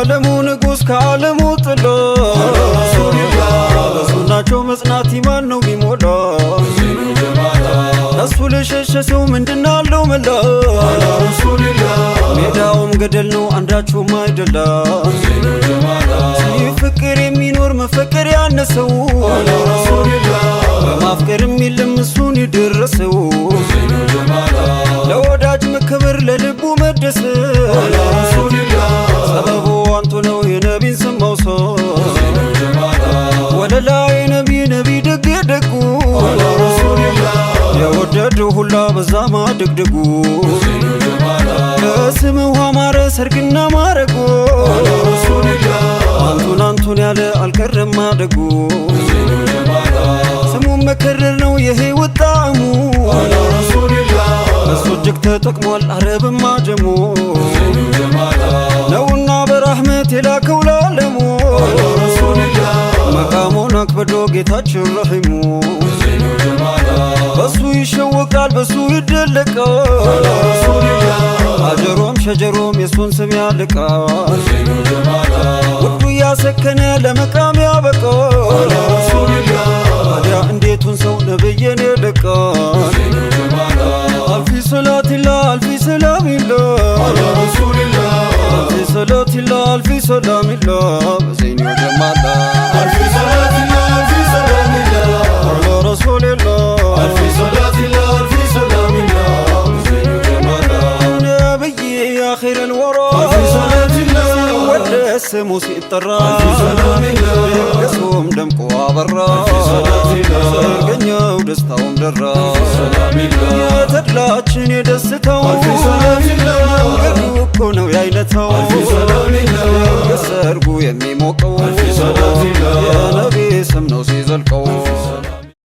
የዓለሙ ንጉሥ ከዓለሙ ጥሎ በሱናቸው መጽናት ኢማን ነው ቢሞላ እሱ ለሸሸ ሰው ምንድናለው መላ ሜዳውም ገደል ነው አንዳቸውም አይደላ ሲፍቅር የሚኖር መፈቀር ያነሰው በማፍቀርም የለም እሱን የደረሰው ለወዳጅ መከበር ለልቡ መደሰት ሰበቡ አንቱ ነው የነቢን ስም መውሰድ ወለላ የነቢ ነቢ ደግ ደጉ የወደደው ሁላ በዛ ማደግደጉ ከስምው አማረ ሰርግና ማረጉ አንቱን አንቱን ያለ አልቀረም ማደጉ ስሙም መከረር ነው የህይወት ጣዕሙ እሱ እጅግ ተጠቅሟል አረብም አጀሙ ነውና በራህመት የላከው ለዓለሙ መቃሙን አክብዶ ጌታችን ረሒሙ በሱ ይሸወቃል በሱ ይደለቃል አጀሮም ሸጀሮም የሱን ስም ያልቃል ውዱ ያሰከነ ለመቃም ያበቃል ታዲያ እንዴቱን ሰው ነብየን ይልቃል አልፊ ሰላቲላ አልፊ ሰላሚላ አልፊ ሰላቲላ አልፊ ሰላሚላ በዘይኒው ጀማላ አልፊ ሰላቲላ አልፊ ሰላሚላ አላ ረሱሊላ አልፊ ሰላቲላ አልፊ ሰላሚላ በዘይኒው ጀማላ ነብይ አኺር الورى አልፊ ሰላቲላ ወደስ ስሙ ሲጠራ አልፊ ሰላሚላ የሱም ደምቆ አበራ አልፊ ሰላቲላ ሰርገኛው ደስታውም ደራ አልፊ ሰላሚላ የተድላችን የደስታው አልፊ ሰላሚላ ገዱ እኮ ነው ያይነታው አልፊ ሰላሚላ የሰርጉ የሚሞቀው አልፊ ሰላሚላ